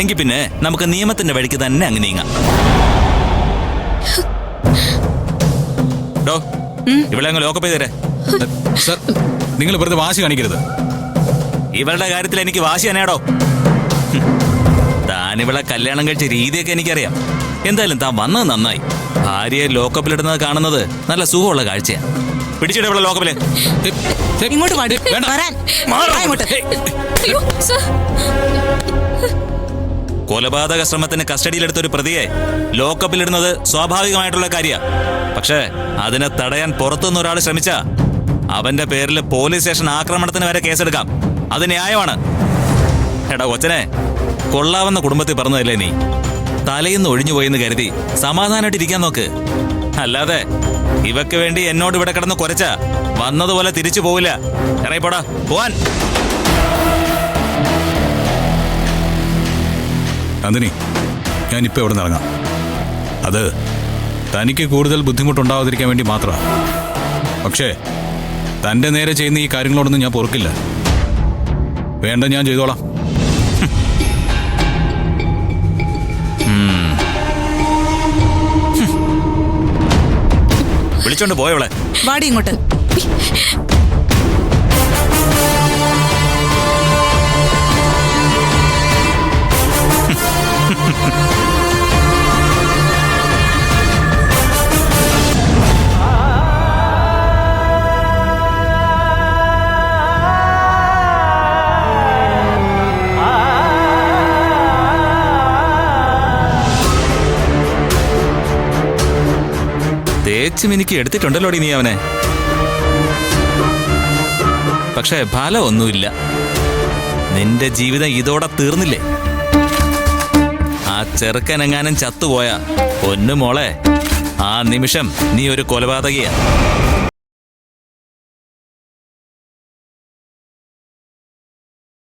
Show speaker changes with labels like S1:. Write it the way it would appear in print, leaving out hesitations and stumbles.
S1: എങ്കിൽ പിന്നെ നമുക്ക് നിയമത്തിന്റെ വഴിക്ക് തന്നെ അങ്ങ് നീങ്ങാം. ഡോ, ഇവിടെ അങ്ങ് ലോക്കപ്പ് ചെയ്തേരെ.
S2: സർ, നിങ്ങൾ വെറുതെ വാശി കാണിക്കരുത്.
S1: ഇവളുടെ കാര്യത്തിൽ എനിക്ക് വാശി തന്നെയാടോ. താൻ ഇവളെ കല്യാണം കഴിച്ച രീതിയൊക്കെ എനിക്കറിയാം. എന്തായാലും താൻ വന്നത് നന്നായി. ഭാര്യയെ ലോക്കപ്പിലിടുന്നത് കാണുന്നത് നല്ല സുഖമുള്ള കാഴ്ചയാണ്. പിടിച്ചിട്ട് ഇവിടെ ലോക്കപ്പില്.
S3: ഇങ്ങോട്ട്
S1: കൊലപാതക ശ്രമത്തിന് കസ്റ്റഡിയിലെടുത്തൊരു പ്രതിയെ ലോക്കപ്പിലിടുന്നത് സ്വാഭാവികമായിട്ടുള്ള കാര്യമാണ്. പക്ഷേ അതിനെ തടയാൻ പുറത്തുനിന്ന് ഒരാൾ ശ്രമിച്ചാ അവന്റെ പേരിൽ പോലീസ് സ്റ്റേഷൻ ആക്രമണത്തിന് വരെ കേസെടുക്കാം. അത് ന്യായമാണ്. എടാ കൊച്ചനെ, കൊള്ളാവുന്ന കുടുംബത്തിൽ പറഞ്ഞതല്ലേ നീ? തലയിന്ന് ഒഴിഞ്ഞുപോയെന്ന് കരുതി സമാധാനമായിട്ട് ഇരിക്കാൻ നോക്ക്. അല്ലാതെ ഇവക്ക് വേണ്ടി എന്നോട് ഇവിടെ കിടന്ന് കുരച്ച വന്നതുപോലെ തിരിച്ചു പോവില്ല. ഇറങ്ങിപ്പോടാ, പോവാൻ.
S2: നന്ദിനി, ഞാനിപ്പോൾ ഇവിടെ നിന്ന് ഇറങ്ങാം. അത് തനിക്ക് കൂടുതൽ ബുദ്ധിമുട്ടുണ്ടാവാതിരിക്കാൻ വേണ്ടി മാത്രമാണ്. പക്ഷേ തൻ്റെ നേരെ ചെയ്യുന്ന ഈ കാര്യങ്ങളോടൊന്നും ഞാൻ പൊറുക്കില്ല. വേണ്ട, ഞാൻ ചെയ്തോളാം.
S1: വിളിച്ചോണ്ട് പോയവളെ.
S3: വാടി ഇങ്ങോട്ട്.
S1: തേച്ചും എനിക്ക് എടുത്തിട്ടുണ്ടല്ലോടി നീ അവനെ. പക്ഷേ ഫലമൊന്നുമില്ല. നിന്റെ ജീവിതം ഇതോടെ തീർന്നില്ലേ? ആ ചെറുക്കനെങ്ങാനും ചത്തുപോയ പൊന്നു മോളെ, ആ നിമിഷം നീ ഒരു കൊലപാതകിയാ.